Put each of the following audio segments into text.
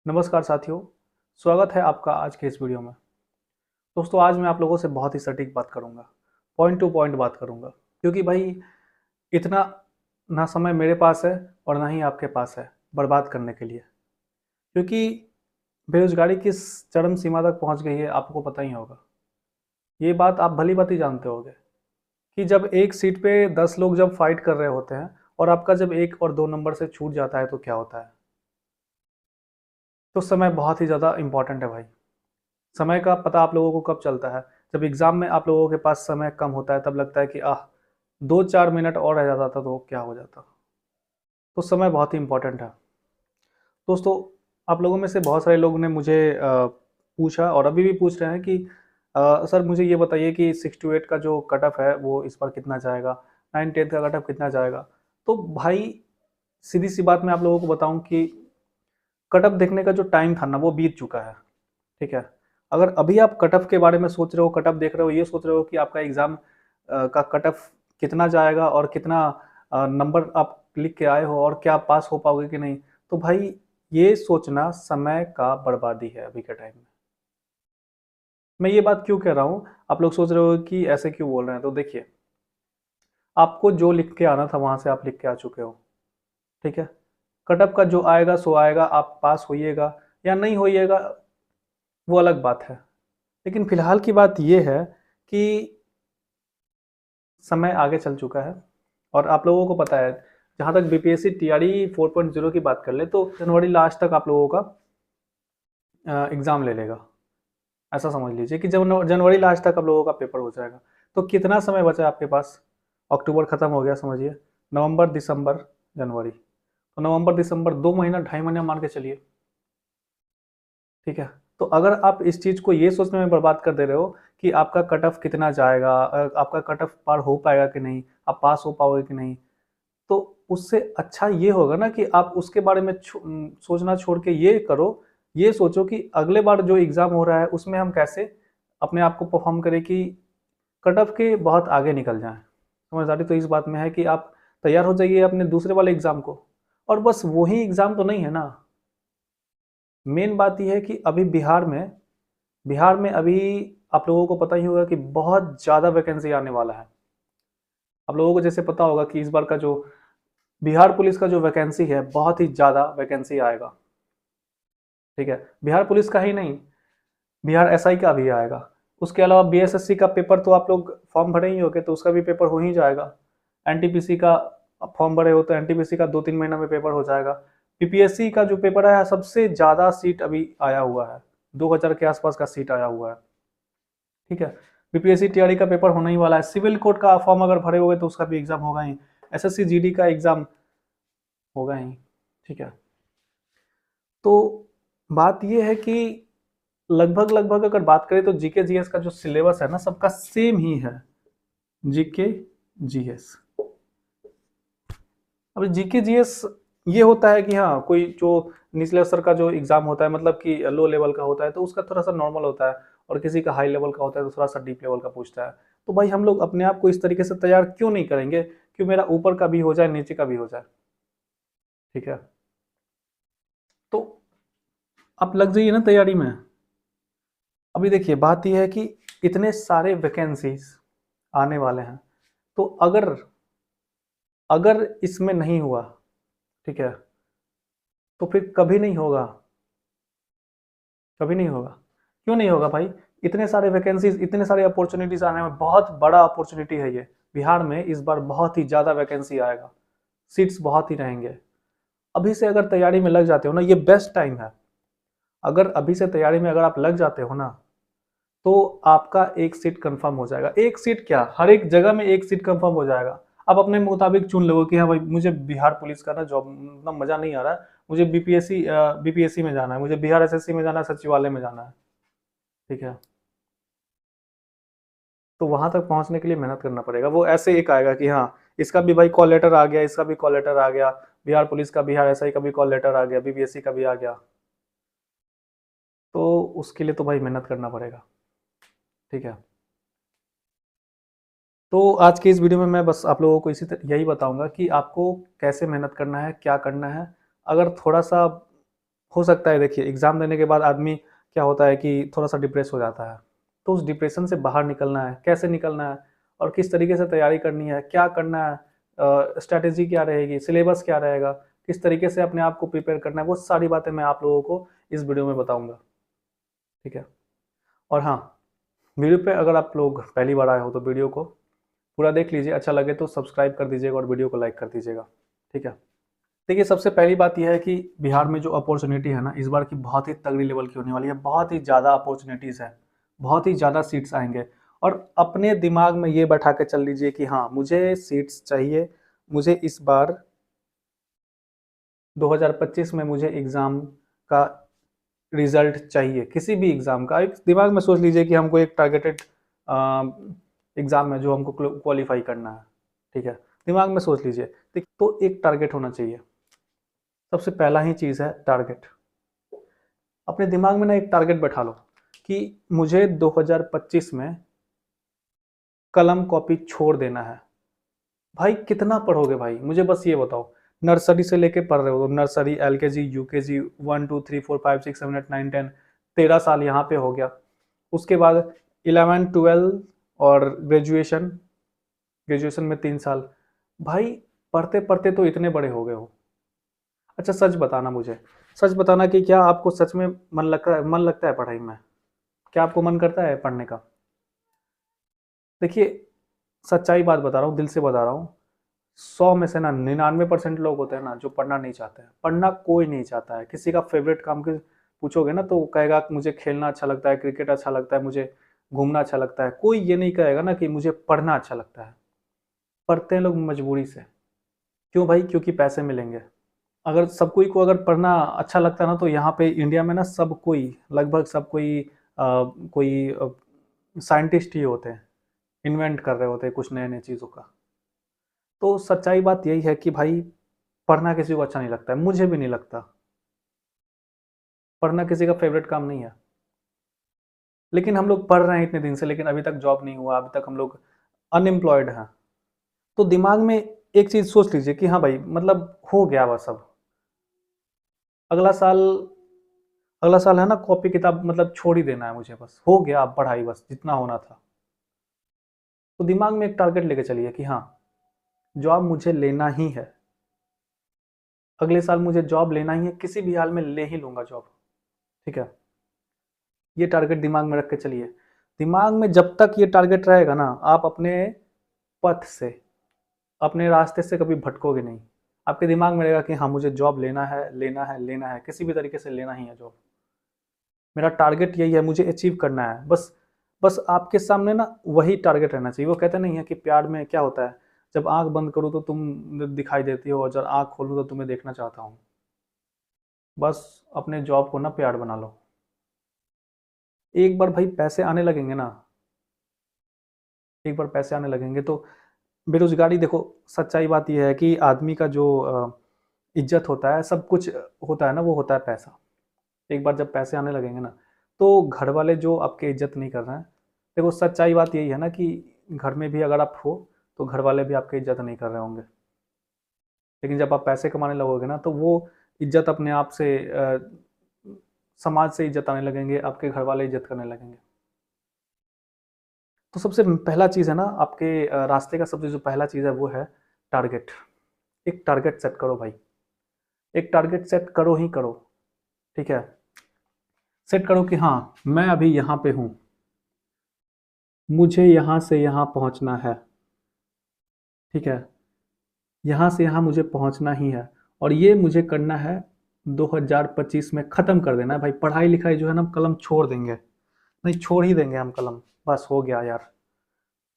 नमस्कार साथियों, स्वागत है आपका आज के इस वीडियो में। दोस्तों, आज मैं आप लोगों से बहुत ही सटीक बात करूंगा, पॉइंट टू पॉइंट बात करूंगा, क्योंकि भाई इतना ना समय मेरे पास है और ना ही आपके पास है बर्बाद करने के लिए। क्योंकि बेरोजगारी किस चरम सीमा तक पहुंच गई है आपको पता ही होगा। ये बात आप भली भांति जानते होंगे कि जब एक सीट पे 10 लोग जब फाइट कर रहे होते हैं और आपका जब 1 और 2 नंबर से छूट जाता है तो क्या होता है। तो समय बहुत ही ज़्यादा इंपॉर्टेंट है भाई। समय का पता आप लोगों को कब चलता है? जब एग्जाम में आप लोगों के पास समय कम होता है, तब लगता है कि 2-4 मिनट और रह जाता तो क्या हो जाता। तो समय बहुत ही इंपॉर्टेंट है। दोस्तों, आप लोगों में से बहुत सारे लोगों ने मुझे पूछा और अभी भी पूछ रहे हैं कि सर मुझे ये बताइए कि 6 to 8 का जो कट ऑफ है वो इस पर कितना जाएगा, 9-10 का कट ऑफ कितना जाएगा। तो भाई सीधी सी बात मैं आप लोगों को बताऊं कि कट ऑफ देखने का जो टाइम था ना वो बीत चुका है। ठीक है। अगर अभी आप कट ऑफ के बारे में सोच रहे हो, कट ऑफ देख रहे हो, ये सोच रहे हो कि आपका एग्जाम का कट ऑफ कितना जाएगा और कितना नंबर आप लिख के आए हो और क्या आप पास हो पाओगे कि नहीं, तो भाई ये सोचना समय का बर्बादी है अभी के टाइम में। मैं ये बात क्यों कह रहा हूँ, आप लोग सोच रहे हो कि ऐसे क्यों बोल रहे हैं, तो देखिए, आपको जो लिख के आना था वहां से आप लिख के आ चुके हो। ठीक है। कट ऑफ का जो आएगा सो आएगा, आप पास होइएगा या नहीं होइएगा वो अलग बात है। लेकिन फिलहाल की बात यह है कि समय आगे चल चुका है और आप लोगों को पता है, जहाँ तक बीपीएससी टीआरई 4.0 की बात कर ले तो जनवरी लास्ट तक आप लोगों का एग्ज़ाम ले लेगा। ऐसा समझ लीजिए कि जब जनवरी लास्ट तक आप लोगों का पेपर हो जाएगा। तो कितना समय बचा है आपके पास? अक्टूबर ख़त्म हो गया समझिए, नवंबर दिसंबर जनवरी, तो नवंबर दिसंबर 2 महीना 2.5 महीना मान के चलिए। ठीक है। तो अगर आप इस चीज़ को ये सोचने में बर्बाद कर दे रहे हो कि आपका कट ऑफ कितना जाएगा, आपका कट ऑफ पार हो पाएगा कि नहीं, आप पास हो पाओगे कि नहीं, तो उससे अच्छा ये होगा ना कि आप उसके बारे में सोचना छोड़ के ये करो, ये सोचो कि अगले बार जो एग्ज़ाम हो रहा है उसमें हम कैसे अपने आप को परफॉर्म करें कि कट ऑफ के बहुत आगे निकल जाएं। समझदारी तो इस बात में है कि आप तैयार हो जाइए अपने दूसरे वाले एग्ज़ाम को। और बस वही एग्ज़ाम तो नहीं है ना, मेन बात यह है कि अभी बिहार में अभी आप लोगों को पता ही होगा कि बहुत ज़्यादा वैकेंसी आने वाला है। आप लोगों को जैसे पता होगा कि इस बार का जो बिहार पुलिस का जो वैकेंसी है, बहुत ही ज़्यादा वैकेंसी आएगा। ठीक है। बिहार पुलिस का ही नहीं, बिहार एसआई का भी आएगा। उसके अलावा बीएसएससी का पेपर तो आप लोग फॉर्म भरे ही होगे, तो उसका भी पेपर हो ही जाएगा। एनटीपीसी का फॉर्म भरे हो तो एनटीपीसी का 2-3 महीना में पेपर हो जाएगा। पीपीएससी का जो पेपर आया, सबसे ज़्यादा सीट अभी आया हुआ है, 2000 के आसपास का सीट आया हुआ है। ठीक है। बीपीएससी टीआरई का पेपर होने ही वाला है। सिविल कोर्ट का फॉर्म अगर भरे हुए तो उसका भी एग्जाम होगा ही। एसएससी जीडी का एग्जाम होगा ही। ठीक है। तो बात यह है कि लगभग लगभग अगर बात करें तो जीके जीएस का जो सिलेबस है ना, सबका सेम ही है। जीके जीएस, अब जीके जीएस ये होता है कि हाँ, कोई जो निचले स्तर का जो एग्जाम होता है, मतलब कि लो लेवल का होता है, तो उसका थोड़ा सा नॉर्मल होता है, और किसी का हाई लेवल का होता है तो थोड़ा सा डीप लेवल का पूछता है। तो भाई हम लोग अपने आप को इस तरीके से तैयार क्यों नहीं करेंगे कि मेरा ऊपर का भी हो जाए, नीचे का भी हो जाए। ठीक है। तो आप लग जाइए ना तैयारी में। अभी देखिए, बात यह है कि इतने सारे वैकेंसीज आने वाले हैं, तो अगर अगर इसमें नहीं हुआ, ठीक है, तो फिर कभी नहीं होगा। कभी नहीं होगा। क्यों नहीं होगा भाई? इतने सारे वैकेंसीज, इतने सारे अपॉर्चुनिटीज आने में, बहुत बड़ा अपॉर्चुनिटी है ये। बिहार में इस बार बहुत ही ज़्यादा वैकेंसी आएगा, सीट्स बहुत ही रहेंगे। अभी से अगर तैयारी में लग जाते हो ना, ये बेस्ट टाइम है। अगर अभी से तैयारी में अगर आप लग जाते हो ना, तो आपका एक सीट कंफर्म हो जाएगा। एक सीट क्या, हर एक जगह में एक सीट कंफर्म हो जाएगा। आप अपने मुताबिक चुन लोगे कि हाँ भाई, मुझे बिहार पुलिस का ना जॉब उतना मजा नहीं आ रहा है, मुझे बीपीएससी में जाना है, मुझे बिहार एसएससी में जाना है, सचिवालय में जाना है। ठीक है। तो वहां तक पहुंचने के लिए मेहनत करना पड़ेगा। वो ऐसे एक आएगा कि हाँ, इसका भी भाई कॉल लेटर आ गया, इसका भी कॉल लेटर आ गया, बिहार पुलिस का, बिहार एसआई का भी कॉल लेटर आ गया, बीपीएससी का भी आ गया, तो उसके लिए तो भाई मेहनत करना पड़ेगा। ठीक है। तो आज के इस वीडियो में मैं बस आप लोगों को यही बताऊंगा कि आपको कैसे मेहनत करना है, क्या करना है। अगर थोड़ा सा हो सकता है देखिए एग्ज़ाम देने के बाद आदमी क्या होता है कि थोड़ा सा डिप्रेस हो जाता है, तो उस डिप्रेशन से बाहर निकलना है, कैसे निकलना है और किस तरीके से तैयारी करनी है, क्या करना है, स्ट्रैटेजी क्या रहेगी, सिलेबस क्या रहेगा, किस तरीके से अपने आप को प्रिपेयर करना है, वो सारी बातें मैं आप लोगों को इस वीडियो में बताऊंगा। ठीक है। और हाँ, वीडियो पे अगर आप लोग पहली बार आए हो तो वीडियो को पूरा देख लीजिए, अच्छा लगे तो सब्सक्राइब कर दीजिएगा और वीडियो को लाइक कर दीजिएगा। ठीक है। देखिए सबसे पहली बात यह है कि बिहार में जो अपॉर्चुनिटी है ना इस बार की बहुत ही तगड़ी लेवल की होने वाली है, बहुत ही ज़्यादा अपॉर्चुनिटीज़ है, बहुत ही ज़्यादा सीट्स आएंगे। और अपने दिमाग में ये बैठा के चल लीजिए कि हाँ मुझे सीट्स चाहिए, मुझे इस बार 2025 में मुझे एग्ज़ाम का रिजल्ट चाहिए, किसी भी एग्ज़ाम का। एक दिमाग में सोच लीजिए कि हमको एक टारगेटेड एग्ज़ाम है जो हमको क्वालिफाई करना है। ठीक है, दिमाग में सोच लीजिए। तो एक टारगेट होना चाहिए, सबसे पहला ही चीज़ है टारगेट। अपने दिमाग में ना एक टारगेट बैठा लो कि मुझे 2025 में कलम कॉपी छोड़ देना है। भाई कितना पढ़ोगे भाई, मुझे बस ये बताओ। नर्सरी से लेके पढ़ रहे हो तो नर्सरी, एलकेजी, यूकेजी, 1 2 3 4 5 6 7 8 9 10, 13 साल यहाँ पे हो गया। उसके बाद 11 12 और ग्रेजुएशन, ग्रेजुएशन में 3 साल। भाई पढ़ते पढ़ते तो इतने बड़े हो गए हो। अच्छा सच बताना मुझे, सच बताना कि क्या आपको सच में मन लगता है पढ़ाई में? क्या आपको मन करता है पढ़ने का? देखिए सच्चाई बात बता रहा हूँ, दिल से बता रहा हूँ। 100 में से ना 99% लोग होते हैं ना जो पढ़ना नहीं चाहते हैं। पढ़ना कोई नहीं चाहता है। किसी का फेवरेट काम के पूछोगे ना तो वो कहेगा कि मुझे खेलना अच्छा लगता है, क्रिकेट अच्छा लगता है, मुझे घूमना अच्छा लगता है। कोई ये नहीं कहेगा ना कि मुझे पढ़ना अच्छा लगता है। पढ़ते हैं लोग मजबूरी से। क्यों भाई? क्योंकि पैसे मिलेंगे। अगर सब कोई को अगर पढ़ना अच्छा लगता है ना तो यहाँ पे इंडिया में ना सब कोई, लगभग सब कोई साइंटिस्ट ही होते हैं, इन्वेंट कर रहे होते हैं कुछ नए नए चीज़ों का। तो सच्चाई बात यही है कि भाई पढ़ना किसी को अच्छा नहीं लगता है, मुझे भी नहीं लगता। पढ़ना किसी का फेवरेट काम नहीं है। लेकिन हम लोग पढ़ रहे हैं इतने दिन से, लेकिन अभी तक जॉब नहीं हुआ, अभी तक हम लोग अनएम्प्लॉयड हैं। तो दिमाग में एक चीज़ सोच लीजिए कि हाँ भाई मतलब हो गया बस अब। अगला साल, अगला साल है ना कॉपी किताब मतलब छोड़ ही देना है मुझे, बस हो गया अब पढ़ाई, बस जितना होना था। तो दिमाग में एक टारगेट लेके चलिए कि हाँ जॉब मुझे लेना ही है। अगले साल मुझे जॉब लेना ही है, किसी भी हाल में ले ही लूंगा जॉब। ठीक है, ये टारगेट दिमाग में रख के चलिए। दिमाग में जब तक ये टारगेट रहेगा ना आप अपने पथ से, अपने रास्ते से कभी भटकोगे नहीं। आपके दिमाग में रहेगा कि हाँ मुझे जॉब लेना है, लेना है, लेना है, किसी भी तरीके से लेना ही है जॉब। मेरा टारगेट यही है, मुझे अचीव करना है बस। बस आपके सामने ना वही टारगेट रहना चाहिए। वो कहते नहीं है कि प्यार में क्या होता है, जब आंख बंद करूँ तो तुम दिखाई देती हो और जब आंख खोलूँ तो तुम्हें देखना चाहता हूँ। बस अपने जॉब को ना प्यार बना लो। एक बार भाई पैसे आने लगेंगे ना, एक बार पैसे आने लगेंगे तो बेरोजगारी, देखो सच्चाई बात यह है कि आदमी का जो इज्जत होता है, सब कुछ होता है ना, वो होता है पैसा। एक बार जब पैसे आने लगेंगे ना तो घर वाले जो आपके इज्जत नहीं कर रहे हैं, देखो सच्चाई बात यही है ना कि घर में भी अगर आप हो तो घर वाले भी आपकी इज्जत नहीं कर रहे होंगे। लेकिन जब आप पैसे कमाने लगोगे ना तो वो इज्जत अपने आप से समाज से इज्जत आने लगेंगे, आपके घर वाले इज्जत करने लगेंगे। तो सबसे पहला चीज़ है ना आपके रास्ते का सबसे जो पहला चीज़ है वो है टारगेट। एक टारगेट सेट करो भाई, एक टारगेट सेट करो ही करो। ठीक है, सेट करो कि हाँ मैं अभी यहाँ पे हूँ, मुझे यहाँ से यहाँ पहुँचना है। ठीक है, यहाँ से यहाँ मुझे पहुँचना ही है और ये मुझे करना है 2025 में, ख़त्म कर देना है भाई। पढ़ाई लिखाई जो है ना हम कलम छोड़ देंगे, नहीं छोड़ ही देंगे हम कलम। बस हो गया यार,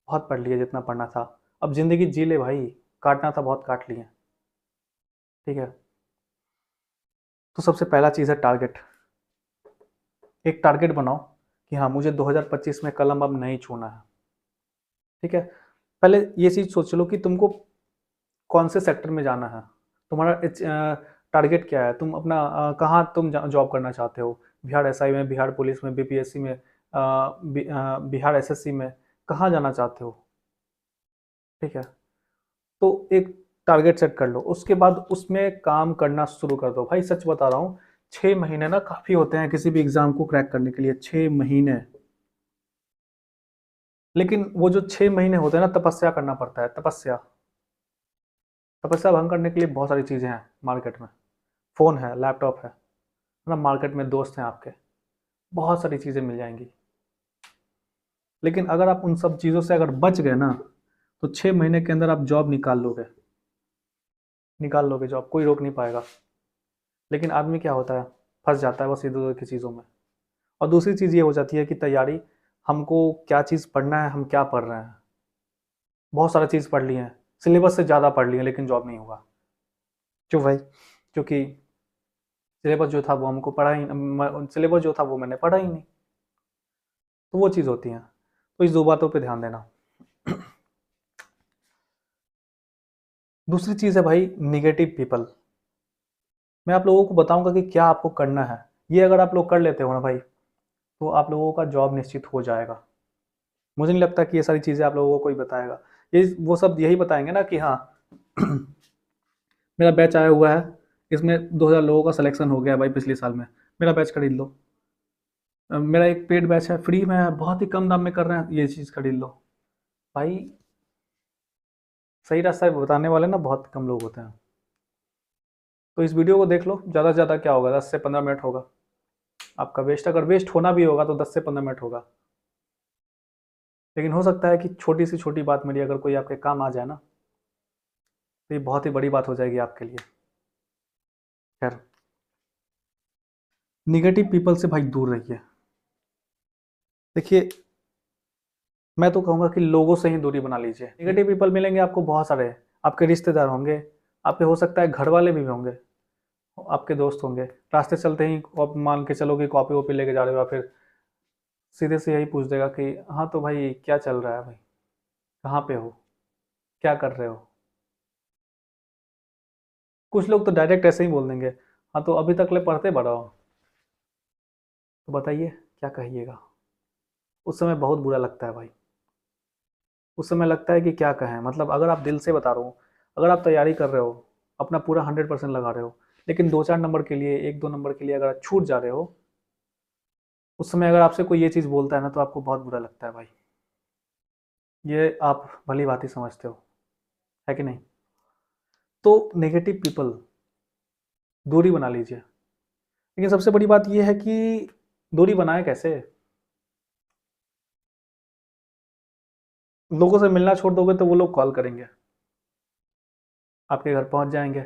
बहुत पढ़ लिया जितना पढ़ना था। अब ज़िंदगी जी ले भाई, काटना था बहुत काट लिए। ठीक है, तो सबसे पहला चीज़ है टारगेट। एक टारगेट बनाओ कि हाँ मुझे 2025 में कलम अब नहीं छूना है। ठीक है, पहले ये चीज़ सोच लो कि तुमको कौन से सेक्टर में जाना है, तुम्हारा टारगेट क्या है, तुम अपना कहाँ तुम जॉब करना चाहते हो। बिहार एसआई में, बिहार पुलिस में, बीपीएससी में, बिहार एसएससी में, कहाँ जाना चाहते हो। ठीक है, तो एक टारगेट सेट कर लो, उसके बाद उसमें काम करना शुरू कर दो। भाई सच बता रहा हूँ 6 महीने ना काफ़ी होते हैं किसी भी एग्ज़ाम को क्रैक करने के लिए, 6 महीने। लेकिन वो जो 6 महीने होते हैं ना, तपस्या करना पड़ता है, तपस्या। तपस्या भंग करने के लिए बहुत सारी चीज़ें हैं मार्केट में। फ़ोन है, लैपटॉप है ना, मार्केट में दोस्त हैं आपके, बहुत सारी चीज़ें मिल जाएँगी। लेकिन अगर आप उन सब चीज़ों से अगर बच गए ना, तो 6 महीने के अंदर आप जॉब निकाल लोगे जॉब, कोई रोक नहीं पाएगा। लेकिन आदमी क्या होता है, फँस जाता है बस इधर-उधर की चीज़ों में। और दूसरी चीज़ ये हो जाती है कि तैयारी, हमको क्या चीज़ पढ़ना है, हम क्या पढ़ रहे हैं। बहुत सारा चीज़ पढ़ लिए हैं, सिलेबस से ज़्यादा पढ़ लिए लेकिन जॉब नहीं हुआ। क्यों भाई? क्योंकि सिलेबस जो था वो हमको पढ़ा ही सिलेबस जो था वो मैंने पढ़ा ही नहीं। तो वो चीज़ होती है। तो इस 2 बातों पे ध्यान देना। दूसरी चीज़ है भाई, नेगेटिव पीपल। मैं आप लोगों को बताऊँगा कि क्या आपको करना है। ये अगर आप लोग कर लेते हो ना भाई, तो आप लोगों का जॉब निश्चित हो जाएगा। मुझे नहीं लगता कि ये सारी चीज़ें आप लोगों को कोई बताएगा। ये वो सब यही बताएँगे ना कि हाँ मेरा बैच आया हुआ है, इसमें 2000 लोगों का सिलेक्शन हो गया भाई पिछले साल में, मेरा बैच खरीद लो। मेरा एक पेड बैच है, फ्री में है, बहुत ही कम दाम में कर रहे हैं, ये चीज़ खरीद लो। भाई सही रास्ता बताने वाले ना बहुत कम लोग होते हैं। तो इस वीडियो को देख लो, ज़्यादा से ज़्यादा क्या होगा, 10 से 15 मिनट होगा आपका वेस्ट। अगर वेस्ट होना भी होगा तो 10 से 15 मिनट होगा। लेकिन हो सकता है कि छोटी से छोटी बात मेरी अगर कोई आपके काम आ जाए ना, तो ये बहुत ही बड़ी बात हो जाएगी आपके लिए। खैर, निगेटिव पीपल से भाई दूर रहिए। देखिए, मैं तो कहूँगा कि लोगों से ही दूरी बना लीजिए। निगेटिव पीपल मिलेंगे आपको बहुत सारे, आपके रिश्तेदार होंगे, आपके हो सकता है घर वाले भी होंगे, आपके दोस्त होंगे। रास्ते चलते ही आप मान के चलो कि कॉपी वॉपी लेके जा रहे हो, या फिर सीधे से यही पूछ देगा कि हाँ तो भाई क्या चल रहा है भाई, कहाँ पे हो, क्या कर रहे हो। कुछ लोग तो डायरेक्ट ऐसे ही बोल देंगे, हाँ तो अभी तक ले पढ़ते बड़ा हो। तो बताइए क्या कहिएगा। उस समय बहुत बुरा लगता है भाई। उस समय लगता है कि क्या कहें, मतलब अगर आप दिल से बता रहा हूँ, अगर आप तैयारी कर रहे हो, अपना पूरा 100% लगा रहे हो, लेकिन 2-4 नंबर के लिए, 1-2 नंबर के लिए अगर आप छूट जा रहे हो, उस समय अगर आपसे कोई ये चीज़ बोलता है ना, तो आपको बहुत बुरा लगता है भाई। ये आप भली भांति समझते हो, है कि नहीं? तो नेगेटिव पीपल, दूरी बना लीजिए। लेकिन सबसे बड़ी बात ये है कि दूरी बनाए कैसे? लोगों से मिलना छोड़ दोगे तो वो लोग कॉल करेंगे, आपके घर पहुंच जाएंगे।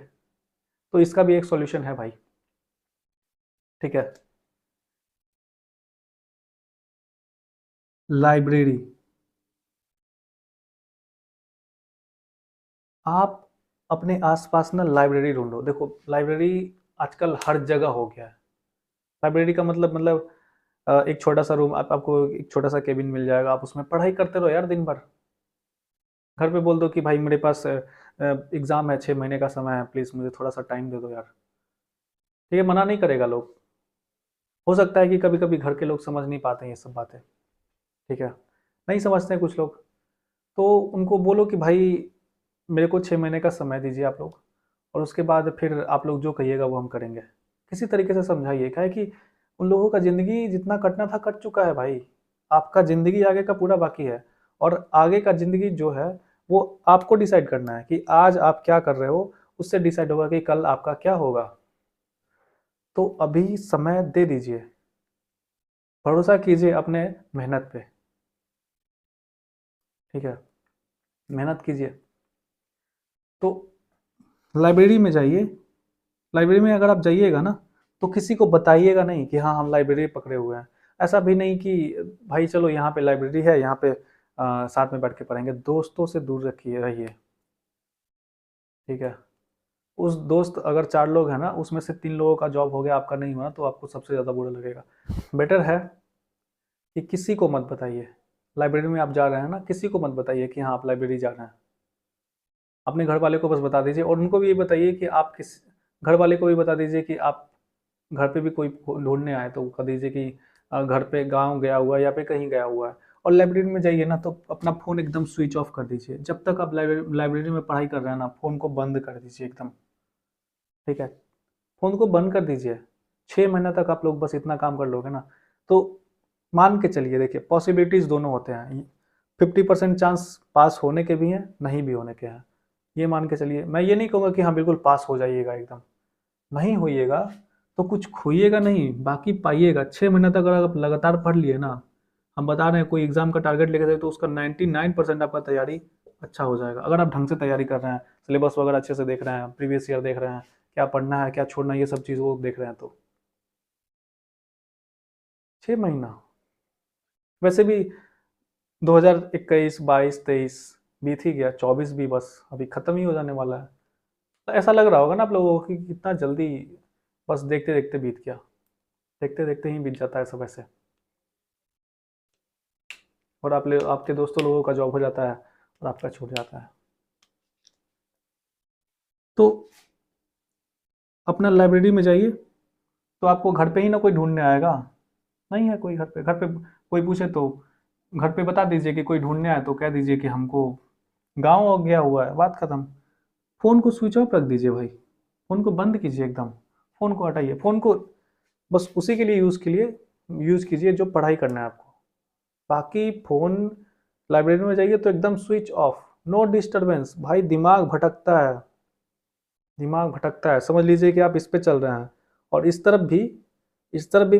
तो इसका भी एक सॉल्यूशन है भाई, ठीक है? लाइब्रेरी। आप अपने आसपास ना लाइब्रेरी ढूंढो। देखो, लाइब्रेरी आजकल हर जगह हो गया है। लाइब्रेरी का मतलब एक छोटा सा रूम, आपको एक छोटा सा केबिन मिल जाएगा, आप उसमें पढ़ाई करते रहो यार दिन भर। घर पे बोल दो कि भाई मेरे पास एग्ज़ाम है, 6 महीने का समय है, प्लीज़ मुझे थोड़ा सा टाइम दे दो यार। ठीक है, मना नहीं करेगा लोग। हो सकता है कि कभी कभी घर के लोग समझ नहीं पाते हैं ये सब बातें, ठीक है, नहीं समझते हैं कुछ लोग। तो उनको बोलो कि भाई मेरे को 6 महीने का समय दीजिए आप लोग, और उसके बाद फिर आप लोग जो कहिएगा वो हम करेंगे। किसी तरीके से समझाइए, क्या है कि उन लोगों का ज़िंदगी जितना कटना था कट चुका है भाई। आपका ज़िंदगी आगे का पूरा बाकी है, और आगे का ज़िंदगी जो है वो आपको डिसाइड करना है कि आज आप क्या कर रहे हो, उससे डिसाइड होगा कि कल आपका क्या होगा। तो अभी समय दे दीजिए, भरोसा कीजिए अपने मेहनत पे, ठीक है, मेहनत कीजिए। तो लाइब्रेरी में जाइए। लाइब्रेरी में अगर आप जाइएगा ना, तो किसी को बताइएगा नहीं कि हाँ हम लाइब्रेरी पकड़े हुए हैं। ऐसा भी नहीं कि भाई चलो यहाँ पे लाइब्रेरी है, यहाँ पे साथ में बैठ के पढ़ेंगे। दोस्तों से दूर रखिए रहिए, ठीक है? उस दोस्त अगर 4 लोग हैं ना, उसमें से 3 लोगों का जॉब हो गया, आपका नहीं हुआ, तो आपको सबसे ज़्यादा बुरा लगेगा। बेटर है कि किसी को मत बताइए। लाइब्रेरी में आप जा रहे हैं ना, किसी को मत बताइए कि हाँ आप लाइब्रेरी जा रहे हैं। अपने घर वाले को बस बता दीजिए, और उनको भी ये बताइए कि आप किस, घर वाले को भी बता दीजिए कि आप घर पे भी कोई ढूंढने आए तो कह दीजिए कि घर पे गांव गया हुआ है या पे कहीं गया हुआ है। और लाइब्रेरी में जाइए ना, तो अपना फ़ोन एकदम स्विच ऑफ कर दीजिए। जब तक आप लाइब्रेरी में पढ़ाई कर रहे हैं ना, फ़ोन को बंद कर दीजिए एकदम, ठीक है? फ़ोन को बंद कर दीजिए। 6 महीने तक आप लोग बस इतना काम कर लोगे ना, तो मान के चलिए, देखिए पॉसिबिलिटीज़ दोनों होते हैं, 50% चांस पास होने के भी हैं, नहीं भी होने के हैं। ये मान के चलिए, मैं ये नहीं कहूँगा कि हाँ बिल्कुल पास हो जाइएगा एकदम, नहीं होइएगा तो कुछ खोइएगा नहीं, बाकी पाइएगा। 6 महीने तक अगर आप लगातार पढ़ लिए ना, हम बता रहे हैं कोई एग्जाम का टारगेट लेके जाए तो उसका 99% आपका तैयारी अच्छा हो जाएगा, अगर आप ढंग से तैयारी कर रहे हैं, सिलेबस वगैरह अच्छे से देख रहे हैं, प्रीवियस ईयर देख रहे हैं, क्या पढ़ना है क्या छोड़ना है, ये सब चीज़ वो देख रहे हैं। तो 6 महीना वैसे भी 2021, 22, 23 बीत ही गया, 24 भी बस अभी खत्म ही हो जाने वाला है। तो ऐसा लग रहा होगा ना आप लोगों को कि कितना जल्दी बस देखते देखते बीत गया, देखते देखते ही बीत जाता है सब ऐसे। और आपके दोस्तों लोगों का जॉब हो जाता है और आपका छूट जाता है। तो अपना लाइब्रेरी में जाइए, तो आपको घर पे ही ना कोई ढूंढने आएगा, नहीं है कोई घर पे कोई पूछे तो घर पे बता दीजिए कि कोई ढूंढने आए, तो कह दीजिए कि हमको गाँव हो गया हुआ है, बात खत्म। फ़ोन को स्विच ऑफ रख दीजिए भाई, फ़ोन को बंद कीजिए एकदम, फ़ोन को हटाइए, फ़ोन को बस उसी के लिए यूज़ कीजिए जो पढ़ाई करना है आपको। बाकी फ़ोन, लाइब्रेरी में जाइए तो एकदम स्विच ऑफ, नो डिस्टरबेंस। भाई दिमाग भटकता है, दिमाग भटकता है, समझ लीजिए कि आप इस पे चल रहे हैं और इस तरफ भी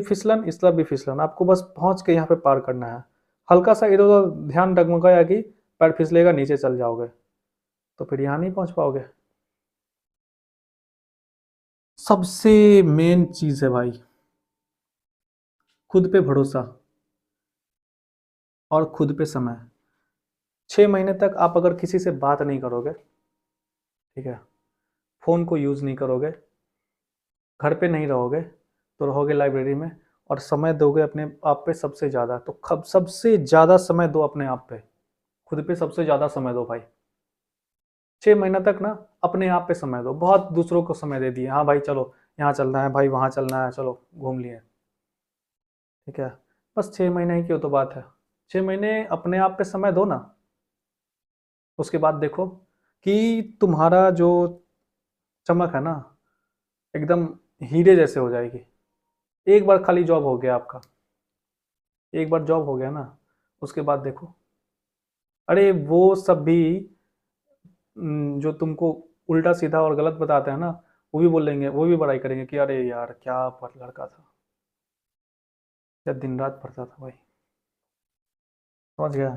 फिसलन, इस तरफ भी फिसलन, आपको बस पहुंच के यहाँ पे पार करना है। हल्का सा इधर उधर ध्यान डगमगाया कि पैर फिसलेगा, नीचे चल जाओगे, तो फिर यहाँ नहीं पहुंच पाओगे। सबसे मेन चीज़ है भाई, खुद पे भरोसा और खुद पे समय। 6 महीने तक आप अगर किसी से बात नहीं करोगे, ठीक है, फ़ोन को यूज़ नहीं करोगे, घर पे नहीं रहोगे, तो रहोगे लाइब्रेरी में और समय दोगे अपने आप पे सबसे ज़्यादा, तो कब सबसे ज़्यादा समय दो अपने आप पे, खुद पे सबसे ज़्यादा समय दो भाई। 6 महीना तक ना अपने आप पे समय दो, बहुत दूसरों को समय दे दिए, हाँ भाई चलो यहाँ चलना है, भाई वहाँ चलना है, चलो घूम लिए, ठीक है, बस 6 महीने ही क्यों तो बात है। 6 महीने अपने आप पे समय दो ना, उसके बाद देखो कि तुम्हारा जो चमक है ना, एकदम हीरे जैसे हो जाएगी। एक बार खाली जॉब हो गया आपका, एक बार जॉब हो गया ना, उसके बाद देखो, अरे वो सब भी जो तुमको उल्टा सीधा और गलत बताते हैं ना, वो भी बोलेंगे, वो भी बड़ाई करेंगे कि अरे यार क्या पर लड़का था, क्या दिन रात पढ़ता था भाई, समझ गया।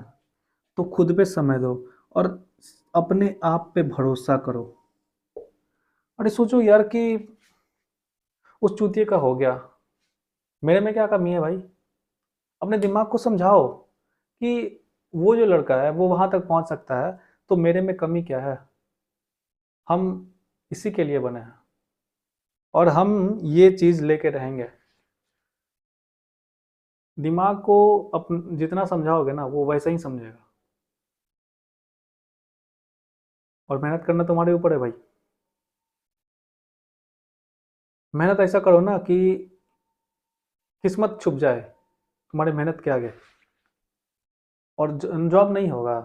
तो खुद पे समय दो और अपने आप पे भरोसा करो। अरे सोचो यार कि उस चूतिए का हो गया, मेरे में क्या कमी है भाई, अपने दिमाग को समझाओ कि वो जो लड़का है वो वहां तक पहुंच सकता है, तो मेरे में कमी क्या है। हम इसी के लिए बने हैं और हम ये चीज लेके रहेंगे। दिमाग को जितना समझाओगे ना वो वैसा ही समझेगा, और मेहनत करना तुम्हारे ऊपर है भाई। मेहनत ऐसा करो ना कि किस्मत छुप जाए तुम्हारी मेहनत के आगे, और जॉब नहीं होगा।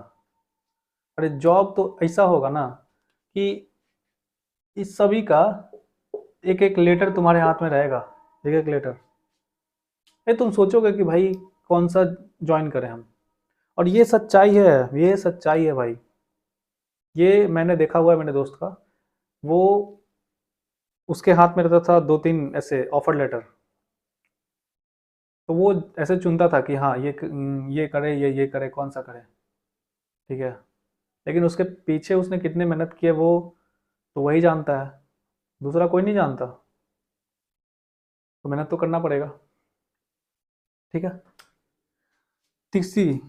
अरे जॉब तो ऐसा होगा ना कि इस सभी का एक एक लेटर तुम्हारे हाथ में रहेगा, एक एक लेटर। ये तुम सोचोगे कि भाई कौन सा ज्वाइन करें हम, और ये सच्चाई है, ये सच्चाई है भाई। ये मैंने देखा हुआ है मेरे दोस्त का, वो उसके हाथ में रहता था 2-3 ऐसे ऑफर लेटर, तो वो ऐसे चुनता था कि हाँ ये करे, ये करे, कौन सा करे, ठीक है। लेकिन उसके पीछे उसने कितने मेहनत किए वो तो वही जानता है, दूसरा कोई नहीं जानता। तो मेहनत तो करना पड़ेगा, ठीक है। तीसरी,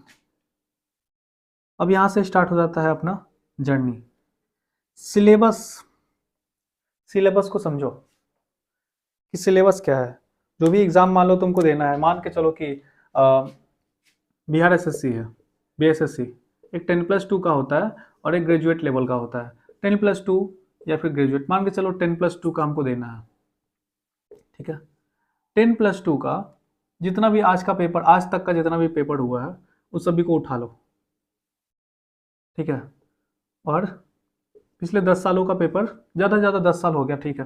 अब यहाँ से स्टार्ट हो जाता है अपना जर्नी। सिलेबस, सिलेबस को समझो कि सिलेबस क्या है। जो भी एग्ज़ाम मान लो तुमको देना है, मान के चलो कि बिहार एसएससी है, बीएसएससी, एक 10+2 का होता है और एक ग्रेजुएट लेवल का होता है। 10+2 या फिर ग्रेजुएट, मान के चलो 10+2 का हमको देना है, ठीक है। 10+2 का जितना भी आज का पेपर, आज तक का जितना भी पेपर हुआ है उस सभी को उठा लो, ठीक है। और पिछले 10 सालों का पेपर, ज़्यादा से ज़्यादा 10 साल हो गया, ठीक है,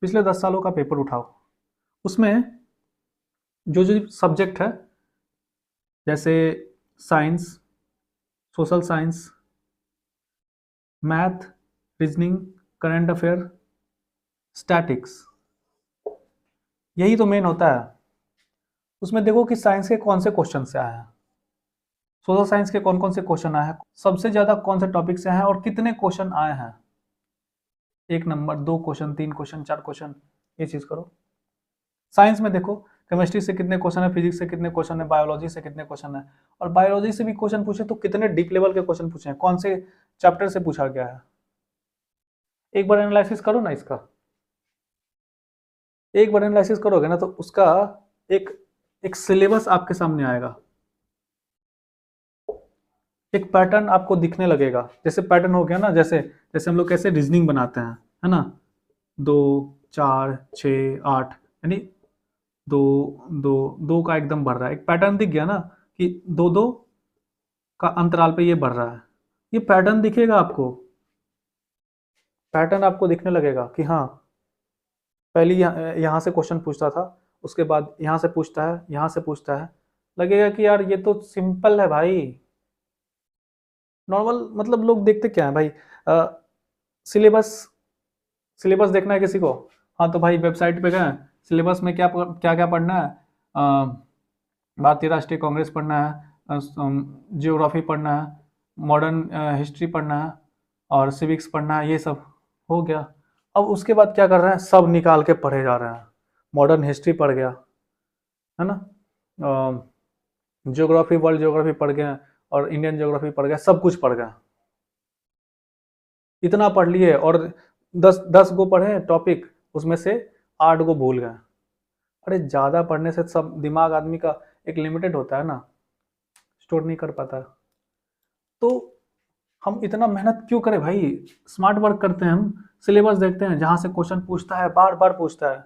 पिछले 10 सालों का पेपर उठाओ उसमें जो जो सब्जेक्ट है, जैसे science, social science, math, reasoning, current affair, statics, यही तो मेन होता है। उसमें देखो कि साइंस के कौन से क्वेश्चन से आए हैं, सोशल साइंस के कौन कौन से क्वेश्चन आए हैं, सबसे ज्यादा कौन से टॉपिक से आए हैं और कितने क्वेश्चन आए हैं, 1 नंबर, 2 क्वेश्चन, 3 क्वेश्चन, 4 क्वेश्चन, ये चीज करो। साइंस में देखो केमिस्ट्री से कितने क्वेश्चन है, फिजिक्स से कितने क्वेश्चन है, बायोलॉजी से कितने क्वेश्चन है, और बायोलॉजी से भी क्वेश्चन पूछे तो कितने डीप लेवल के क्वेश्चन पूछे हैं, कौन से चैप्टर से पूछा गया है। एक बार एनालिसिस करो ना इसका, एक बार एनालिसिस करोगे ना तो उसका एक एक सिलेबस आपके सामने आएगा, एक पैटर्न आपको दिखने लगेगा। जैसे पैटर्न हो गया ना, जैसे जैसे हम लोग कैसे रीजनिंग बनाते हैं, है ना, 2, 4, 6, 8, यानी दो दो दो का एकदम बढ़ रहा है, एक पैटर्न दिख गया ना कि 2 2 का अंतराल पे ये बढ़ रहा है, ये पैटर्न दिखेगा आपको, पैटर्न आपको दिखने लगेगा कि हाँ पहले यहाँ से क्वेश्चन पूछता था, उसके बाद यहाँ से पूछता है, यहाँ से पूछता है, लगेगा कि यार ये तो सिंपल है भाई, नॉर्मल। मतलब लोग देखते क्या है भाई, सिलेबस, सिलेबस देखना है किसी को, हाँ तो भाई वेबसाइट पे गए, सिलेबस में क्या क्या क्या पढ़ना है, भारतीय राष्ट्रीय कांग्रेस पढ़ना है, जियोग्राफी पढ़ना है, मॉडर्न हिस्ट्री पढ़ना है, और सिविक्स पढ़ना है, ये सब हो गया। अब उसके बाद क्या कर रहे हैं, सब निकाल के पढ़े जा रहे हैं, मॉडर्न हिस्ट्री पढ़ गया, है ना, जियोग्राफी, वर्ल्ड जियोग्राफी पढ़ गए, और इंडियन जियोग्राफी पढ़ गया, सब कुछ पढ़ गया, इतना पढ़ लिए, और 10 गो पढ़े टॉपिक, उसमें से 8 गो भूल गए। अरे ज़्यादा पढ़ने से सब दिमाग आदमी का एक लिमिटेड होता है ना, स्टोर नहीं कर पाता। तो हम इतना मेहनत क्यों करें भाई, स्मार्ट वर्क करते हैं हम, सिलेबस देखते हैं, जहाँ से क्वेश्चन पूछता है, बार बार पूछता है,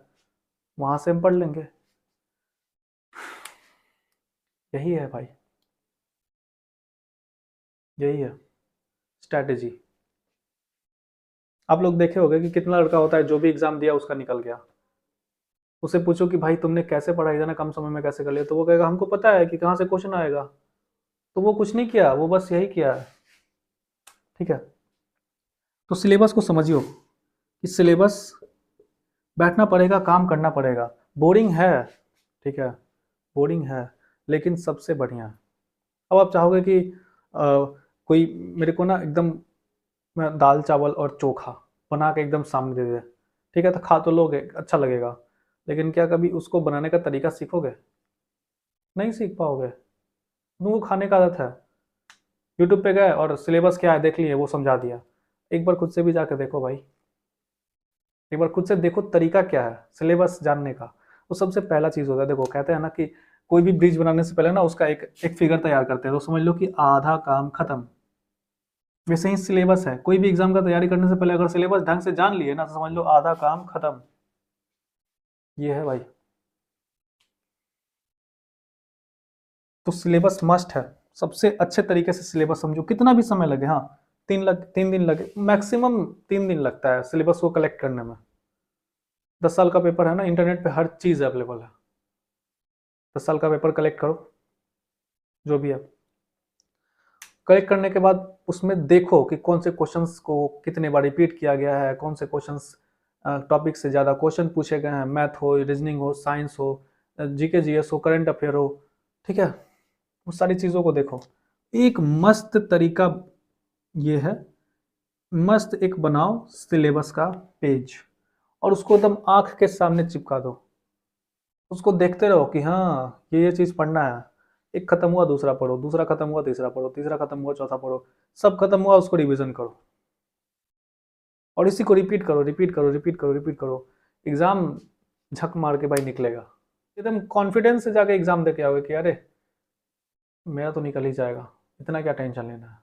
वहाँ से हम पढ़ लेंगे, यही है भाई, यही है स्ट्रैटेजी। आप लोग देखे होंगे कि कितना लड़का होता है जो भी एग्जाम दिया उसका निकल गया, उससे पूछो कि भाई तुमने कैसे पढ़ाई जाना कम समय में कैसे कर लिया, तो वो कहेगा हमको पता है कि कहाँ से क्वेश्चन आएगा, तो वो कुछ नहीं किया, वो बस यही किया है। ठीक है, तो सिलेबस को समझियो कि सिलेबस बैठना पड़ेगा, काम करना पड़ेगा, बोरिंग है, ठीक है, बोरिंग है, लेकिन सबसे बढ़िया। अब आप चाहोगे कि कोई मेरे को ना एकदम मैं दाल चावल और चोखा बना के एकदम सामने दे दे, ठीक है, तो खा तो लोगे, अच्छा लगेगा, लेकिन क्या कभी उसको बनाने का तरीका सीखोगे, नहीं सीख पाओगे। तुमको खाने का आदत है, यूट्यूब पे गए और सिलेबस क्या है देख लिए, वो समझा दिया, एक बार खुद से भी जाकर देखो भाई, एक बार खुद से देखो तरीका क्या है सिलेबस जानने का। वो सबसे पहला चीज होता है, देखो कहते हैं ना कि कोई भी ब्रिज बनाने से पहले ना उसका एक एक फिगर तैयार करते हैं, तो समझ लो कि आधा काम खत्म। वैसे ही सिलेबस है, कोई भी एग्जाम का तैयारी करने से पहले अगर सिलेबस ढंग से जान लिए ना तो समझ लो आधा काम खत्म, ये है भाई। तो सिलेबस मस्ट है, सबसे अच्छे तरीके से सिलेबस समझो, कितना भी समय लगे, हाँ 3 दिन लगे मैक्सिमम, 3 दिन लगता है सिलेबस को कलेक्ट करने में। 10 साल का पेपर है ना, इंटरनेट पे हर चीज़ अवेलेबल है, 10 साल का पेपर कलेक्ट करो, जो भी है कलेक्ट करने के बाद उसमें देखो कि कौन से क्वेश्चंस को कितने बार रिपीट किया गया है, कौन से क्वेश्चंस टॉपिक से ज़्यादा क्वेश्चन पूछे गए हैं, मैथ हो, रीजनिंग हो, साइंस हो, जीके जीएस हो, करंट अफेयर हो, ठीक है, उस सारी चीज़ों को देखो। एक मस्त तरीका ये है, मस्त एक बनाओ सिलेबस का पेज, और उसको एकदम आंख के सामने चिपका दो, उसको देखते रहो कि हाँ ये चीज़ पढ़ना है, एक खत्म हुआ दूसरा पढ़ो, दूसरा खत्म हुआ तीसरा पढ़ो, तीसरा खत्म हुआ चौथा पढ़ो, सब खत्म हुआ उसको रिवीजन करो, और इसी को रिपीट करो, रिपीट करो, रिपीट करो, रिपीट करो, एग्जाम झक मार के भाई निकलेगा, एकदम कॉन्फिडेंस से जाके एग्जाम दे के आओगे कि अरे मेरा तो निकल ही जाएगा, इतना क्या टेंशन लेना है।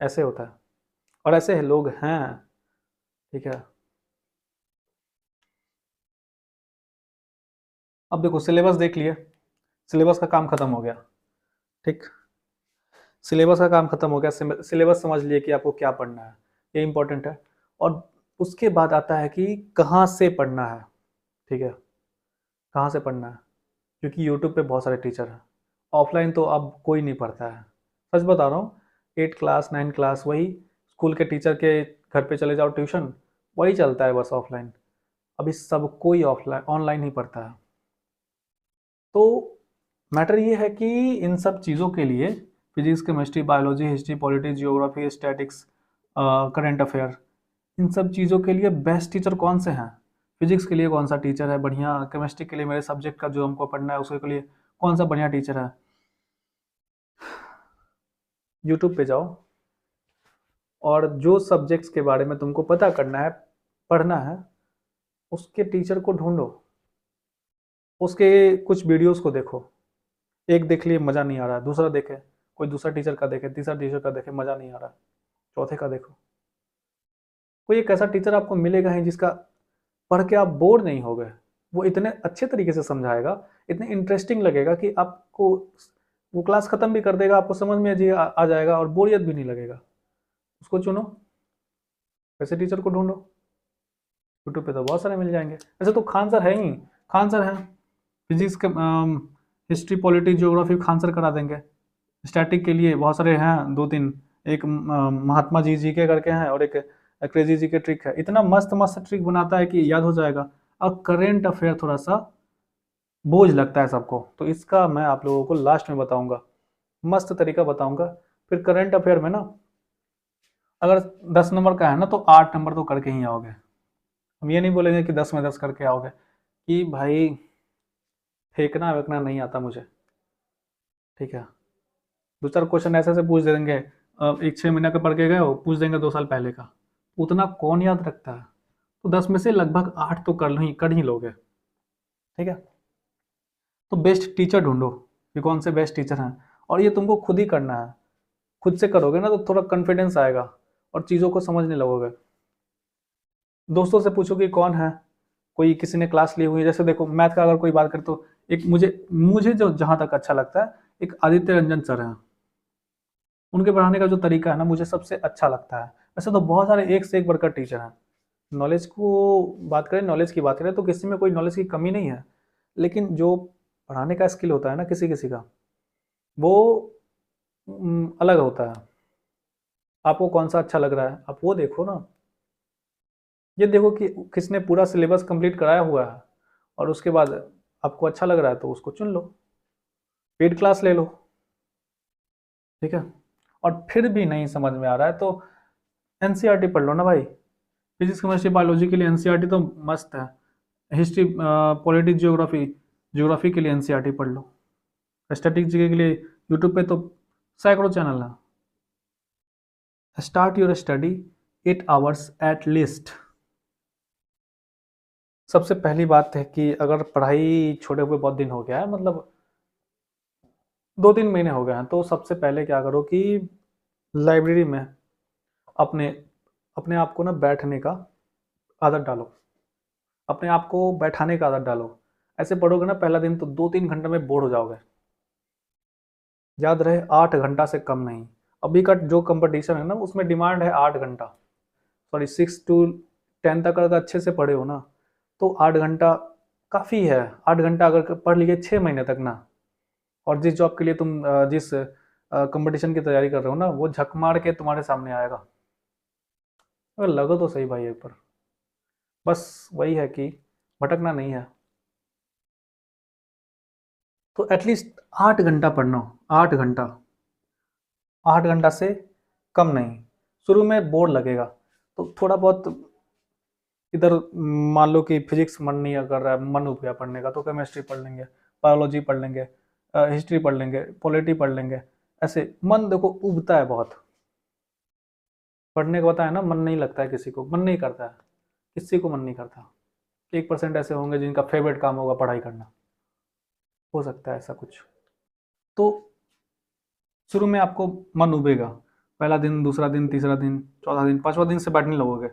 ऐसे होता है, और ऐसे है लोग हैं, ठीक है। अब देखो सिलेबस देख लिए, सिलेबस का काम खत्म हो गया, ठीक, सिलेबस का काम खत्म हो गया, सिलेबस समझ लिए कि आपको क्या पढ़ना है, ये इंपॉर्टेंट है। और उसके बाद आता है कि कहाँ से पढ़ना है। ठीक है, कहाँ से पढ़ना है, क्योंकि यूट्यूब पे बहुत सारे टीचर हैं। ऑफलाइन तो अब कोई नहीं पढ़ता है, सच बता रहा हूँ। 8 क्लास 9 क्लास वही स्कूल के टीचर के घर पे चले जाओ ट्यूशन, वही चलता है बस ऑफलाइन। अभी सब कोई ऑफलाइन ऑनलाइन ही पढ़ता है। तो मैटर ये है कि इन सब चीज़ों के लिए physics chemistry biology history politics geography statics current affair, इन सब चीज़ों के लिए बेस्ट टीचर कौन से हैं। फिजिक्स के लिए कौन सा टीचर है बढ़िया, केमिस्ट्री के लिए मेरे सब्जेक्ट का जो हमको पढ़ना है उसके लिए कौन सा बढ़िया टीचर है। यूट्यूब पे जाओ और जो सब्जेक्ट्स के बारे में तुमको पता करना है पढ़ना है उसके टीचर को ढूंढो, उसके कुछ वीडियोस को देखो। एक देख लिए मज़ा नहीं आ रहा, दूसरा देखे, कोई दूसरा टीचर का देखे, तीसरा टीचर का देखे, मज़ा नहीं आ रहा, चौथे का देखो। कोई एक ऐसा टीचर आपको मिलेगा ही जिसका पढ़ के आप बोर नहीं हो गए। वो इतने अच्छे तरीके से समझाएगा, इतने इंटरेस्टिंग लगेगा कि आपको वो क्लास खत्म भी कर देगा, आपको समझ में आ जाएगा और बोरियत भी नहीं लगेगा। उसको चुनो, वैसे टीचर को ढूंढो। यूट्यूब पे तो बहुत सारे मिल जाएंगे, ऐसे तो खान सर है ही, खान सर हैं फिजिक्स के, history politics geography Khan sir करा देंगे। स्टैटिक के लिए बहुत सारे हैं, 2 3, एक महात्मा जी के करके हैं और एक क्रेजी जी के ट्रिक है, इतना मस्त मस्त ट्रिक बनाता है कि याद हो जाएगा। अब करेंट अफेयर थोड़ा सा बोझ लगता है सबको, तो इसका मैं आप लोगों को लास्ट में बताऊंगा, मस्त तरीका बताऊंगा। फिर करंट अफेयर में ना अगर 10 नंबर का है ना तो 8 नंबर तो करके ही आओगे। हम ये नहीं बोलेंगे कि 10 में 10 करके आओगे, कि भाई फेंकना वेकना नहीं आता मुझे। ठीक है, 2 4 क्वेश्चन ऐसे ऐसे पूछ देंगे, एक 6 महीने का पढ़ के गए हो पूछ देंगे 2 साल पहले का, उतना कौन याद रखता है। तो 10 में से लगभग 8 तो कर ही लोगे। ठीक है, तो बेस्ट टीचर ढूंढो कि कौन से बेस्ट टीचर हैं, और ये तुमको खुद ही करना है। खुद से करोगे ना तो थोड़ा कॉन्फिडेंस आएगा और चीज़ों को समझने लगोगे। दोस्तों से पूछो कि कौन है, कोई किसी ने क्लास ली हुई है। जैसे देखो मैथ का अगर कोई बात करे तो एक मुझे मुझे जो जहाँ तक अच्छा लगता है, एक आदित्य रंजन सर हैं। उनके पढ़ाने का जो तरीका है ना मुझे सबसे अच्छा लगता है। वैसे तो बहुत सारे एक से एक बढ़कर टीचर हैं। नॉलेज को बात करें, नॉलेज की बात करें तो किसी में कोई नॉलेज की कमी नहीं है, लेकिन जो पढ़ाने का स्किल होता है ना किसी किसी का, वो अलग होता है। आपको कौन सा अच्छा लग रहा है आप वो देखो ना। ये देखो कि किसने पूरा सिलेबस कंप्लीट कराया हुआ है और उसके बाद आपको अच्छा लग रहा है तो उसको चुन लो, पेड क्लास ले लो। ठीक है, और फिर भी नहीं समझ में आ रहा है तो एनसीईआरटी पढ़ लो ना भाई। फिजिक्स केमिस्ट्री बायोलॉजी के लिए एनसीईआरटी तो मस्त है। हिस्ट्री पॉलिटिक्स ज्योग्राफी ज्योग्राफी के लिए एनसीईआरटी पढ़ लो। स्टैटिक जीके के लिए यूट्यूब पे तो सैकड़ों चैनल है। Start your study 8 hours at least. सबसे पहली बात है कि अगर पढ़ाई छोड़े हुए बहुत दिन हो गया है, मतलब 2 3 महीने हो गए हैं, तो सबसे पहले क्या करो कि लाइब्रेरी में अपने अपने आप को ना बैठने का आदत डालो, अपने आप को बैठाने का आदत डालो। ऐसे पढ़ोगे ना पहला दिन तो 2 3 घंटे में बोर हो जाओगे। याद रहे 8 घंटा से कम नहीं। अभी का जो कंपटीशन है ना उसमें डिमांड है 8 घंटा, सॉरी 6 to 10 तक अगर अच्छे से पढ़े हो ना तो 8 घंटा काफ़ी है। 8 घंटा अगर पढ़ लिए 6 महीने तक ना, और जिस जॉब के लिए तुम जिस कंपटीशन की तैयारी कर रहे हो ना वो झक मार के तुम्हारे सामने आएगा। अगर लगो तो सही भाई एक बार, बस वही है कि भटकना नहीं है। तो एटलीस्ट 8 घंटा पढ़ना हो, 8 घंटा, 8 घंटा से कम नहीं। शुरू में बोर लगेगा तो थोड़ा बहुत इधर, मान लो कि फिजिक्स मन नहीं कर रहा है, मन उठ गया पढ़ने का तो केमिस्ट्री पढ़ लेंगे, बायोलॉजी पढ़ लेंगे, हिस्ट्री पढ़ लेंगे, पॉलिटी पढ़ लेंगे। ऐसे मन देखो उबता है बहुत, पढ़ने को होता है ना मन नहीं लगता है, किसी को मन नहीं करता है, किसी को मन नहीं करता। 1% ऐसे होंगे जिनका फेवरेट काम होगा पढ़ाई करना, हो सकता है ऐसा कुछ। तो शुरू में आपको मन उबेगा, पहला दिन दूसरा दिन तीसरा दिन चौथा दिन पांचवा दिन से बैठने लगोगे,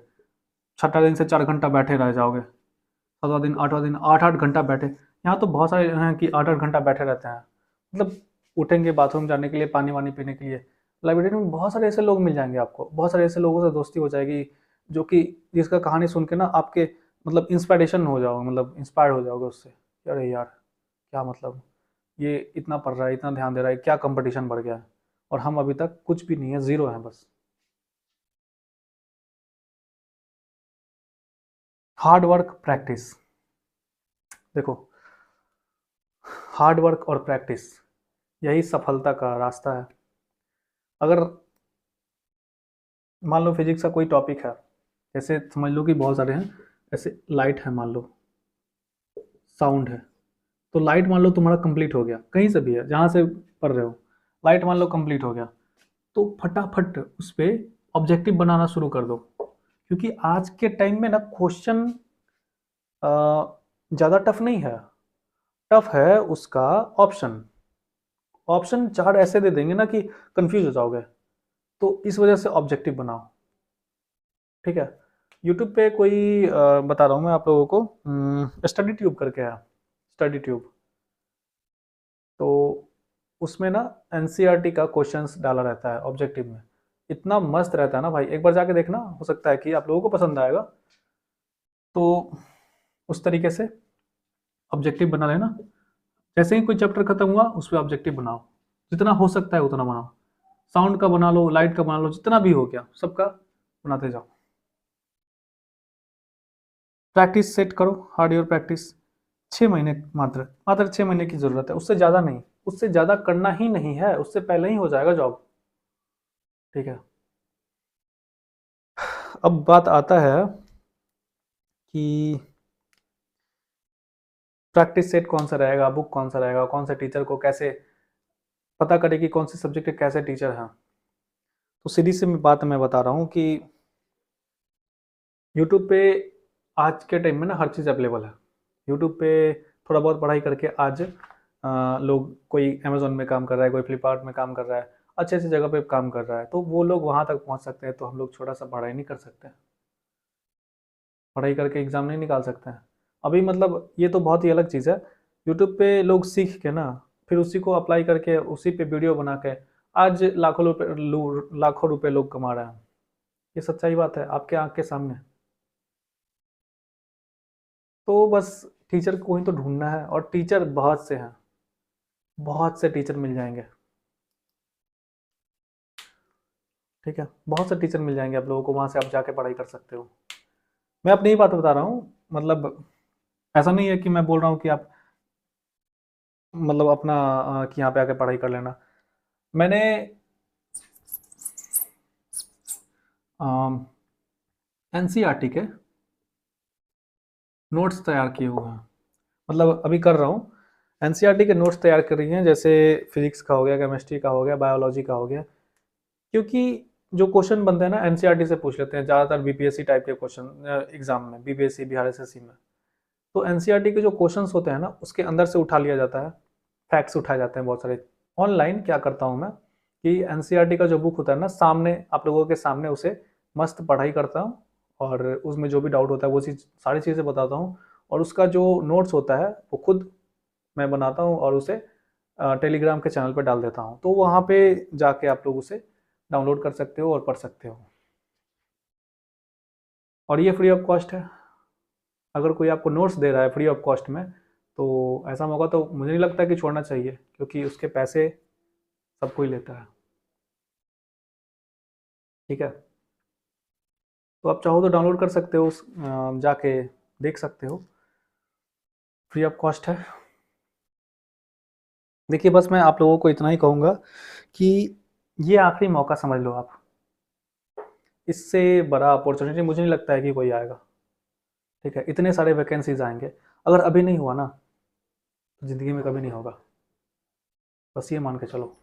छठा दिन से 4 घंटा बैठे रह जाओगे, सातवां दिन आठवां दिन 8 8 घंटा बैठे। यहाँ तो बहुत सारे हैं कि 8 8 घंटा बैठे रहते हैं, मतलब उठेंगे बाथरूम जाने के लिए, पानी वानी पीने के लिए। लाइब्रेरी में बहुत सारे ऐसे लोग मिल जाएंगे आपको, बहुत सारे ऐसे लोगों से दोस्ती हो जाएगी जो कि जिसका कहानी सुन के ना आपके मतलब इंस्पायरेशन हो जाओगे, मतलब इंस्पायर हो जाओगे उससे। अरे यार क्या मतलब, ये इतना पढ़ रहा है, इतना ध्यान दे रहा है, क्या कंपटीशन बढ़ गया है, और हम अभी तक कुछ भी नहीं है, ज़ीरो है बस। हार्ड वर्क प्रैक्टिस, देखो हार्ड वर्क और प्रैक्टिस यही सफलता का रास्ता है। अगर मान लो फिजिक्स का कोई टॉपिक है, जैसे समझ लो कि बहुत सारे हैं, ऐसे लाइट है मान लो, साउंड है, तो लाइट मान लो तुम्हारा कंप्लीट हो गया, कहीं से भी है जहाँ से पढ़ रहे हो, लाइट मान लो कंप्लीट हो गया, तो फटाफट उस पर ऑब्जेक्टिव बनाना शुरू कर दो। क्योंकि आज के टाइम में ना क्वेश्चन ज़्यादा टफ नहीं है, टफ है उसका ऑप्शन। ऑप्शन चार ऐसे दे देंगे ना कि कंफ्यूज हो जाओगे, तो इस वजह से ऑब्जेक्टिव बनाओ। ठीक है, यूट्यूब पे कोई बता रहा हूँ मैं आप लोगों को, स्टडी ट्यूब करके है, स्टडी ट्यूब। तो उसमें ना एनसीईआरटी का क्वेश्चंस डाला रहता है ऑब्जेक्टिव में, इतना मस्त रहता है ना भाई, एक बार जाके देखना, हो सकता है कि आप लोगों को पसंद आएगा। तो उस तरीके से ऑब्जेक्टिव बना लेना, जैसे ही कोई चैप्टर खत्म हुआ उस पर ऑब्जेक्टिव बनाओ, जितना हो सकता है उतना बनाओ, साउंड का बना लो, लाइट का बना लो, जितना भी हो गया सबका बनाते जाओ। प्रैक्टिस सेट करो, हार्ड योर प्रैक्टिस। 6 महीने, मात्र मात्र 6 महीने की ज़रूरत है, उससे ज़्यादा नहीं, उससे ज़्यादा करना ही नहीं है, उससे पहले ही हो जाएगा जॉब। ठीक है, अब बात आता है कि प्रैक्टिस सेट कौन सा रहेगा, बुक कौन सा रहेगा, कौन से टीचर को कैसे पता करे कि कौन से सब्जेक्ट के कैसे टीचर हैं। तो सीधी सी बात मैं बता रहा हूँ कि यूट्यूब पे आज के टाइम में ना हर चीज़ अवेलेबल है। यूट्यूब पे थोड़ा बहुत पढ़ाई करके आज लोग, कोई अमेजोन में काम कर रहा है, कोई फ्लिपकार्ट में काम कर रहा है, अच्छे अच्छी जगह पे काम कर रहा है, तो वो लोग वहाँ तक पहुँच सकते हैं, तो हम लोग छोटा सा पढ़ाई नहीं कर सकते, पढ़ाई करके एग्ज़ाम नहीं निकाल सकते हैं अभी। मतलब ये तो बहुत ही अलग चीज़ है। यूट्यूब पे लोग सीख के ना फिर उसी को अप्लाई करके उसी पे वीडियो बना के आज लाखों रुपए लोग कमा रहे हैं। ये सच्चाई बात है आपके आँख के सामने। तो बस टीचर को ही तो ढूंढना है, और टीचर बहुत से हैं, बहुत से टीचर मिल जाएंगे। ठीक है, बहुत से टीचर मिल जाएंगे आप लोगों को, वहाँ से आप जाके पढ़ाई कर सकते हो। मैं अपनी ही बात बता रहा हूँ, मतलब ऐसा नहीं है कि मैं बोल रहा हूँ कि आप मतलब अपना कि यहाँ पे आके पढ़ाई कर लेना। मैंने एनसीईआरटी के नोट्स तैयार किए हुए हैं, मतलब अभी कर रहा हूँ। एनसीईआरटी के नोट्स तैयार कर रही हैं, जैसे फिजिक्स का हो गया, केमिस्ट्री का हो गया, बायोलॉजी का हो गया। क्योंकि जो क्वेश्चन बनते हैं ना एनसीईआरटी से पूछ लेते हैं ज़्यादातर, बीपीएससी टाइप के क्वेश्चन एग्जाम में, बीपीएससी बिहार एसएससी में। तो एनसीईआरटी के जो क्वेश्चंस होते हैं ना उसके अंदर से उठा लिया जाता है, फैक्ट्स उठाए जाते हैं बहुत सारे। ऑनलाइन क्या करता हूँ मैं कि एनसीईआरटी का जो बुक होता है ना, सामने आप लोगों के सामने उसे मस्त पढ़ाई करता हूँ, और उसमें जो भी डाउट होता है वो चीज़, सारी चीज़ें बताता हूँ। और उसका जो नोट्स होता है वो खुद मैं बनाता हूँ और उसे टेलीग्राम के चैनल पर डाल देता हूँ, तो वहाँ पे जाके आप लोग उसे डाउनलोड कर सकते हो और पढ़ सकते हो। और ये फ्री ऑफ कॉस्ट है। अगर कोई आपको नोट्स दे रहा है फ्री ऑफ कॉस्ट में, तो ऐसा मौका तो मुझे नहीं लगता कि छोड़ना चाहिए, क्योंकि उसके पैसे सब कोई लेता है। ठीक है, तो आप चाहो तो डाउनलोड कर सकते हो, जाके देख सकते हो, फ्री ऑफ कॉस्ट है। देखिए बस मैं आप लोगों को इतना ही कहूँगा कि ये आखिरी मौका समझ लो आप, इससे बड़ा अपॉर्चुनिटी मुझे नहीं लगता है कि कोई आएगा। ठीक है, इतने सारे वैकेंसीज आएंगे, अगर अभी नहीं हुआ ना तो ज़िंदगी में कभी नहीं होगा, बस ये मान के चलो।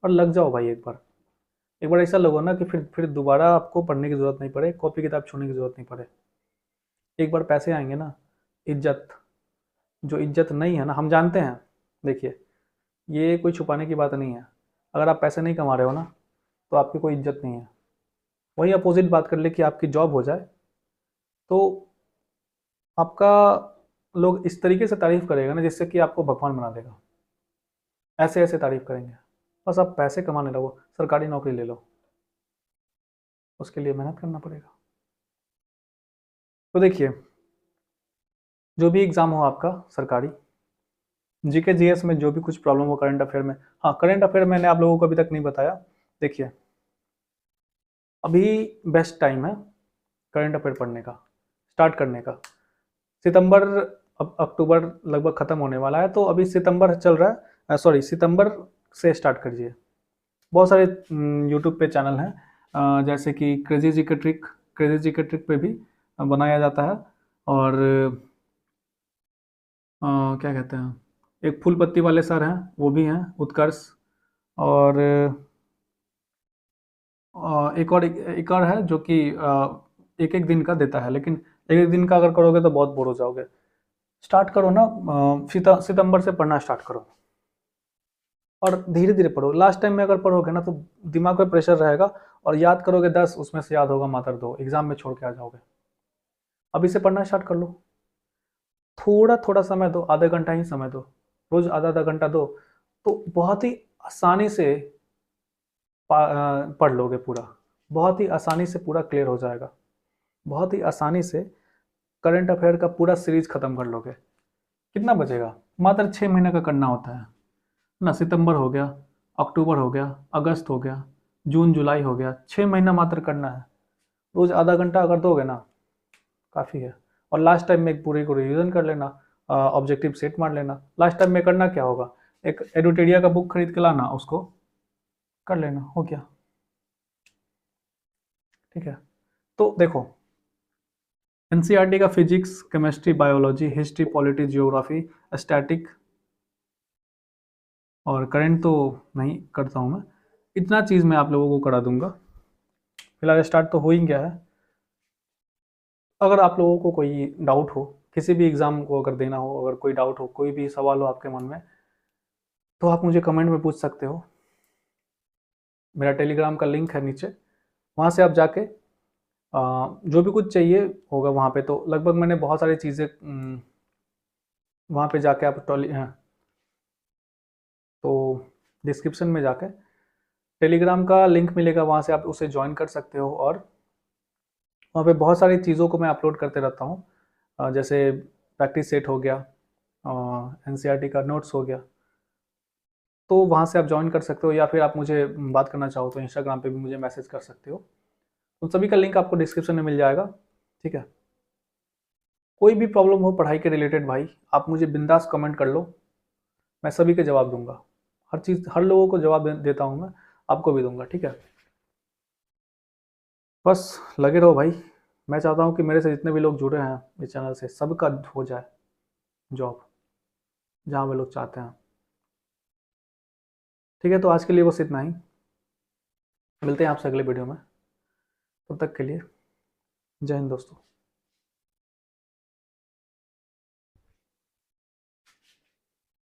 और लग जाओ भाई, एक बार ऐसा लगो ना कि फिर दोबारा आपको पढ़ने की ज़रूरत नहीं पड़े, कॉपी किताब छूने की ज़रूरत नहीं पड़े। एक बार पैसे आएंगे ना, इज्जत, जो इज्जत नहीं है ना, हम जानते हैं। देखिए, ये कोई छुपाने की बात नहीं है, अगर आप पैसे नहीं कमा रहे हो ना तो आपकी कोई इज्जत नहीं है। वही अपोजिट बात कर ले कि आपकी जॉब हो जाए, तो आपका लोग इस तरीके से तारीफ करेगा ना जिससे कि आपको भगवान बना देगा, ऐसे ऐसे तारीफ करेंगे। बस आप पैसे कमाने लगो, सरकारी नौकरी ले लो, उसके लिए मेहनत करना पड़ेगा। तो देखिए, जो भी एग्ज़ाम हो आपका सरकारी, जीके जीएस में जो भी कुछ प्रॉब्लम हो करंट अफेयर में, हाँ करंट अफेयर मैंने आप लोगों को अभी तक नहीं बताया। देखिए, अभी बेस्ट टाइम है करंट अफेयर पढ़ने का, स्टार्ट करने का। सितंबर, अब अक्टूबर लगभग ख़त्म होने वाला है, तो अभी सितंबर चल रहा है, सॉरी सितंबर से स्टार्ट करिए। बहुत सारे यूट्यूब पे चैनल हैं, जैसे कि क्रेजी जी के ट्रिक पे भी बनाया जाता है। और क्या कहते हैं, एक फूल पत्ती वाले सर हैं, वो भी हैं, उत्कर्ष। और एक और है जो कि एक एक दिन का देता है, लेकिन एक एक दिन का अगर करोगे तो बहुत बोर हो जाओगे। स्टार्ट करो ना, सितंबर से पढ़ना स्टार्ट करो और धीरे धीरे पढ़ो। लास्ट टाइम में अगर पढ़ोगे ना तो दिमाग पे प्रेशर रहेगा और याद करोगे 10, उसमें से याद होगा मात्र 2, एग्जाम में छोड़ के आ जाओगे। अभी से पढ़ना स्टार्ट कर लो, थोड़ा थोड़ा समय दो, आधा घंटा ही समय दो, रोज आधा आधा घंटा दो, तो बहुत ही आसानी से पढ़ लोगे पूरा। बहुत ही आसानी से पूरा क्लियर हो जाएगा, बहुत ही आसानी से करंट अफेयर का पूरा सीरीज खत्म कर लोगे। कितना बचेगा, मात्र 6 महीने का करना होता है ना। सितंबर हो गया, अक्टूबर हो गया, अगस्त हो गया, जून जुलाई हो गया, 6 महीना मात्र करना है। रोज आधा घंटा अगर दोगे ना, काफ़ी है। और लास्ट टाइम में एक पूरी को रिवीजन कर लेना, ऑब्जेक्टिव सेट मार लेना। लास्ट टाइम में करना क्या होगा, एक एडुटेरिया का बुक खरीद के लाना, उसको कर लेना, हो गया। ठीक है, तो देखो, एनसीईआरटी का physics, chemistry, biology, history, polity, geography, static और करंट तो नहीं करता हूँ मैं। इतना चीज़ मैं आप लोगों को करा दूंगा। फिलहाल स्टार्ट तो हो ही गया है। अगर आप लोगों को कोई डाउट हो, किसी भी एग्ज़ाम को अगर देना हो, अगर कोई डाउट हो, कोई भी सवाल हो आपके मन में, तो आप मुझे कमेंट में पूछ सकते हो। मेरा टेलीग्राम का लिंक है नीचे, वहाँ से आप जाके जो भी कुछ चाहिए होगा वहाँ पे, तो लगभग मैंने बहुत सारी चीज़ें वहाँ पे जाके आप तो डिस्क्रिप्शन में जाके टेलीग्राम का लिंक मिलेगा, वहाँ से आप उसे ज्वाइन कर सकते हो। और वहाँ पे बहुत सारी चीज़ों को मैं अपलोड करते रहता हूँ, जैसे प्रैक्टिस सेट हो गया, एनसीईआरटी का नोट्स हो गया। तो वहाँ से आप ज्वाइन कर सकते हो, या फिर आप मुझे बात करना चाहो तो इंस्टाग्राम पे भी मुझे मैसेज कर सकते हो। उन सभी का लिंक आपको डिस्क्रिप्शन में मिल जाएगा। ठीक है, कोई भी प्रॉब्लम हो पढ़ाई के रिलेटेड भाई, आप मुझे बिंदास कमेंट कर लो, मैं सभी के जवाब दूंगा। हर चीज़, हर लोगों को जवाब देता हूँ मैं, आपको भी दूंगा। ठीक है, बस लगे रहो भाई। मैं चाहता हूँ कि मेरे से जितने भी लोग जुड़े हैं इस चैनल से, सबका हो जाए जॉब जहाँ वे लोग चाहते हैं। ठीक है, तो आज के लिए बस इतना ही। मिलते हैं आपसे अगले वीडियो में, तब तक के लिए जय हिंद दोस्तों।